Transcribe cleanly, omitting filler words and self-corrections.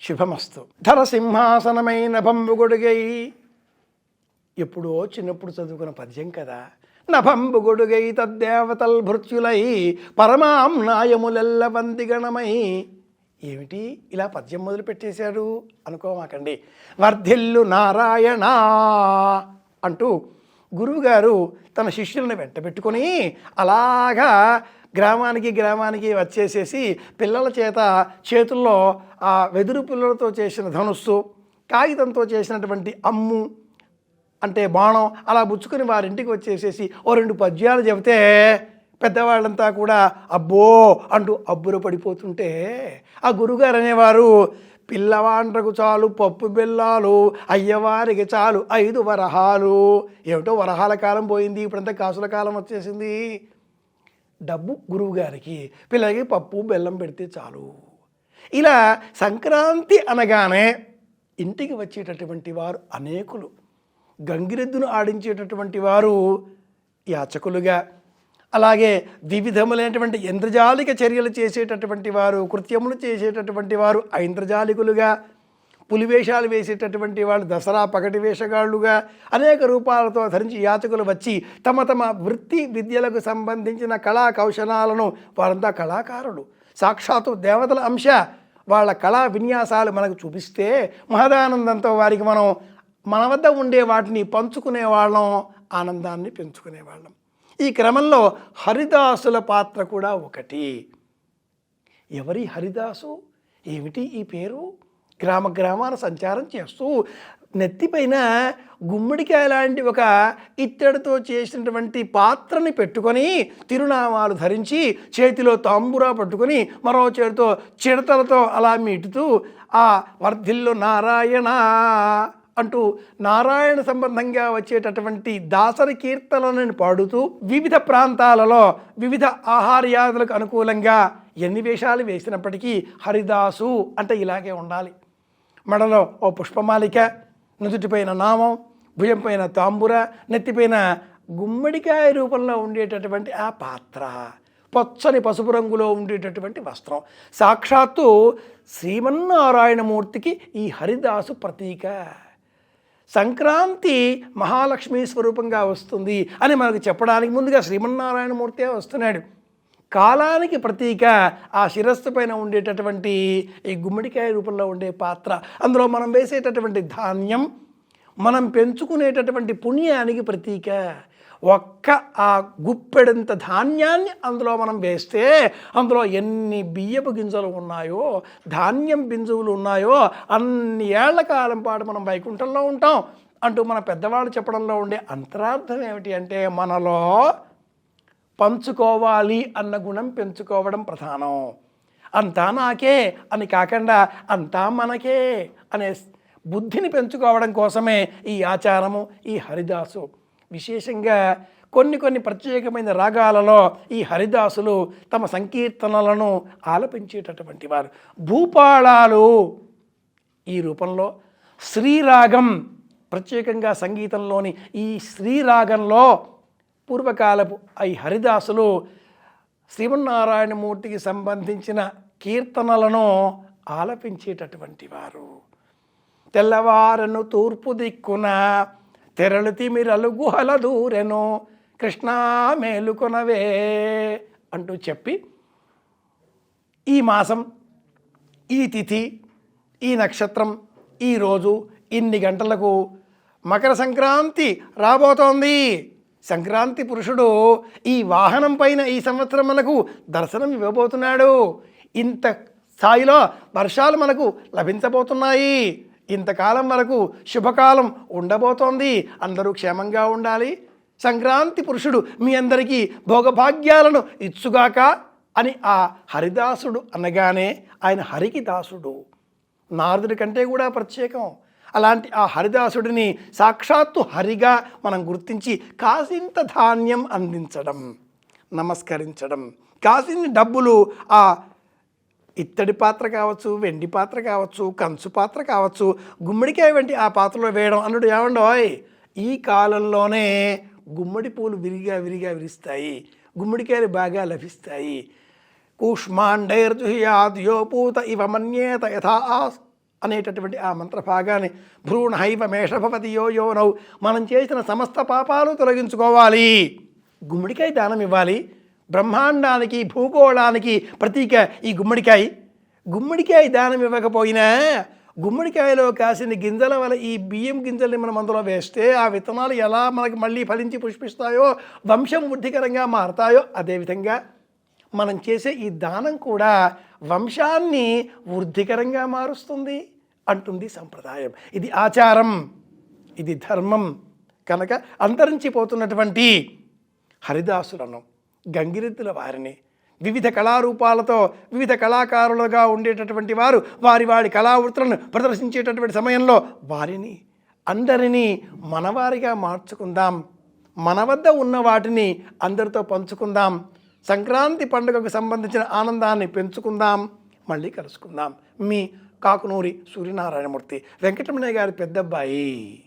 శుభమస్తు. ధరసింహాసనమైన భంబుగొడుగై, ఎప్పుడో చిన్నప్పుడు చదువుకున్న పద్యం కదా. నభంబుగొడుగై తద్దేవతల్ భృత్యులై పరమాంనాయములెల్ల వందిగణమై. ఏమిటి ఇలా పద్యం మొదలు పెట్టేశాడు అనుకోమాకండి. వర్ధిల్లు నారాయణ అంటూ గురువుగారు తన శిష్యులను వెంటబెట్టుకొని అలాగా గ్రామానికి వచ్చేసేసి పిల్లల చేతుల్లో ఆ వెదురు పిల్లలతో చేసిన ధనుస్సు, కాగితంతో చేసినటువంటి అమ్ము అంటే బాణం అలా బుచ్చుకొని వారింటికి వచ్చేసేసి ఓ 2 పద్యాలు చెబితే పెద్దవాళ్ళంతా కూడా అబ్బో అంటూ అబ్బుర పడిపోతుంటే ఆ గురుగారు అనేవారు, పిల్లవాండ్రకు చాలు పప్పు బెల్లాలు, అయ్యవారికి చాలు 5 వరహాలు. ఏమిటో వరహాల కాలం పోయింది, ఇప్పుడంతా కాసుల కాలం వచ్చేసింది. డబ్బు గురువుగారికి, పిల్లలకి పప్పు బెల్లం పెడితే చాలు. ఇలా సంక్రాంతి అనగానే ఇంటికి వచ్చేటటువంటి వారు అనేకులు. గంగిరెద్దును ఆడించేటటువంటి వారు యాచకులుగా, అలాగే వివిధములైనటువంటి ఇంద్రజాలిక చర్యలు చేసేటటువంటి వారు, కృత్యములు చేసేటటువంటి వారు ఐంద్రజాలికులుగా, పులివేషాలు వేసేటటువంటి వాళ్ళు దసరా పగటి వేషగాళ్ళుగా అనేక రూపాలతో ధరించి యాచకులు వచ్చి తమ వృత్తి విద్యలకు సంబంధించిన కళా కౌశలాలను, వారంతా కళాకారులు, సాక్షాత్తు దేవతల అంశ, వాళ్ళ కళా విన్యాసాలు మనకు చూపిస్తే మహదానందంతో వారికి మనం మన వద్ద ఉండే వాటిని పంచుకునే వాళ్ళం, ఆనందాన్ని పెంచుకునేవాళ్ళం. ఈ క్రమంలో హరిదాసుల పాత్ర కూడా ఒకటి. ఎవరి హరిదాసు, ఏమిటి ఈ పేరు? గ్రామాన సంచారం చేస్తూ నెత్తిపైన గుమ్మడికాయ లాంటి ఒక ఇత్తడితో చేసినటువంటి పాత్రని పెట్టుకొని తిరునామాలు ధరించి చేతిలో తాంబూరా పట్టుకొని మరో చేతితో చిడతలతో అలా మీటుతూ ఆ వర్ధిల్లు నారాయణ అంటూ నారాయణ సంబంధంగా వచ్చేటటువంటి దాసరి కీర్తనలను పాడుతూ వివిధ ప్రాంతాలలో వివిధ ఆహార్యాదులకు అనుకూలంగా ఎన్ని వేషాలు వేసినప్పటికీ హరిదాసు అంటే ఇలాగే ఉండాలి. మెడలో ఓ పుష్పమాలిక, నుదుటిపైన నామం, భుజం పైన తాంబూర, నెత్తిపైన గుమ్మడికాయ రూపంలో ఉండేటటువంటి ఆ పాత్ర, పచ్చని పసుపు రంగులో ఉండేటటువంటి వస్త్రం. సాక్షాత్తు శ్రీమన్నారాయణమూర్తికి ఈ హరిదాసు ప్రతీక. సంక్రాంతి మహాలక్ష్మీ స్వరూపంగా వస్తుంది అని మనకు చెప్పడానికి ముందుగా శ్రీమన్నారాయణమూర్తే వస్తున్నాడు. కాలానికి ప్రతీక ఆ శిరస్సు పైన ఉండేటటువంటి ఈ గుమ్మడికాయ రూపంలో ఉండే పాత్ర, అందులో మనం వేసేటటువంటి ధాన్యం, మనం పెంచుకునేటటువంటి పుణ్యానికి ప్రతీక. ఒక్క ఆ గుప్పెడంత ధాన్యాన్ని అందులో మనం వేస్తే అందులో ఎన్ని బియ్యపు గింజలు ఉన్నాయో, ధాన్యం బింజువులు ఉన్నాయో అన్ని ఏళ్ల కాలం పాటు మనం వైకుంఠంలో ఉంటాం అంటూ మన పెద్దవాళ్ళు చెప్పడంలో ఉండే అంతరార్థం ఏమిటి అంటే, మనలో పంచుకోవాలి అన్న గుణం పెంచుకోవడం ప్రధానం. అంతా నాకే అని కాకుండా అంతా మనకే అనే బుద్ధిని పెంచుకోవడం కోసమే ఈ ఆచారము, ఈ హరిదాసు. విశేషంగా కొన్ని ప్రత్యేకమైన రాగాలలో ఈ హరిదాసులు తమ సంకీర్తనలను ఆలపించేటటువంటి వారు. భూపాళాలు ఈ రూపంలో, శ్రీరాగం ప్రత్యేకంగా సంగీతంలోని ఈ శ్రీరాగంలో పూర్వకాలపు ఈ హరిదాసులు శ్రీమన్నారాయణమూర్తికి సంబంధించిన కీర్తనలను ఆలపించేటటువంటి వారు. తెల్లవారను తూర్పు దిక్కున తెరలు తిమిరలు గుహల దూరెను కృష్ణా మేలుకొనవే అంటూ చెప్పి ఈ మాసం, ఈ తిథి, ఈ నక్షత్రం, ఈ రోజు, ఇన్ని గంటలకు మకర సంక్రాంతి రాబోతోంది. సంక్రాంతి పురుషుడు ఈ వాహనం పైన ఈ సంవత్సరం మనకు దర్శనం ఇవ్వబోతున్నాడు. ఇంత స్థాయిలో వర్షాలు మనకు లభించబోతున్నాయి. ఇంతకాలం వరకు శుభకాలం ఉండబోతోంది. అందరూ క్షేమంగా ఉండాలి. సంక్రాంతి పురుషుడు మీ అందరికీ భోగభాగ్యాలను ఇచ్చుగాక అని ఆ హరిదాసుడు అనగానే ఆయన హరికి దాసుడు, నారదుడి కంటే కూడా ప్రత్యేకం. అలాంటి ఆ హరిదాసుడిని సాక్షాత్తు హరిగా మనం గుర్తించి కాసింత ధాన్యం అందించడం, నమస్కరించడం, కాసిన్ని డబ్బులు ఆ ఇత్తడి పాత్ర కావచ్చు, వెండి పాత్ర కావచ్చు, కంచు పాత్ర కావచ్చు, గుమ్మడికాయ వంటి ఆ పాత్రలో వేయడం అన్నట్టు. ఏమండోయ్, ఈ కాలంలోనే గుమ్మడి పూలు విరిగా విరుస్తాయి, గుమ్మడికాయలు బాగా లభిస్తాయి. కూష్మాండైర్జుహ్యాద్యోపూత ఇవ మన్యేత యథా అనేటటువంటి ఆ మంత్రభాగాన్ని భ్రూణహైవ మేషభవతి యో యోనౌ మనం చేసిన సమస్త పాపాలు తొలగించుకోవాలి. గుమ్మడికాయ దానం ఇవ్వాలి. బ్రహ్మాండానికి భూగోళానికి ప్రతీక ఈ గుమ్మడికాయ దానం ఇవ్వకపోయినా గుమ్మడికాయలో కాసిన గింజల వల్ల ఈ బియ్యం గింజల్ని మనం అందులో వేస్తే ఆ విత్తనాలు ఎలా మనకి మళ్ళీ ఫలించి పుష్పిస్తాయో, వంశం వృద్ధికరంగా మారతాయో, అదేవిధంగా మనం చేసే ఈ దానం కూడా వంశాన్ని వృద్ధికరంగా మారుస్తుంది అంటుంది సంప్రదాయం. ఇది ఆచారం, ఇది ధర్మం. కనుక అంతరించిపోతున్నటువంటి హరిదాసులను, గంగిరెద్దుల వారిని, వివిధ కళారూపాలతో వివిధ కళాకారులుగా ఉండేటటువంటి వారు వారి కళావృత్తులను ప్రదర్శించేటటువంటి సమయంలో వారిని అందరినీ మనవారిగా మార్చుకుందాం. మన వద్ద ఉన్న వాటిని అందరితో పంచుకుందాం. సంక్రాంతి పండుగకు సంబంధించిన ఆనందాన్ని పెంచుకుందాం. మళ్ళీ కలుసుకుందాం. మీ కాకునూరి సూర్యనారాయణమూర్తి, వెంకటరమణయ్య గారి పెద్దబ్బాయి.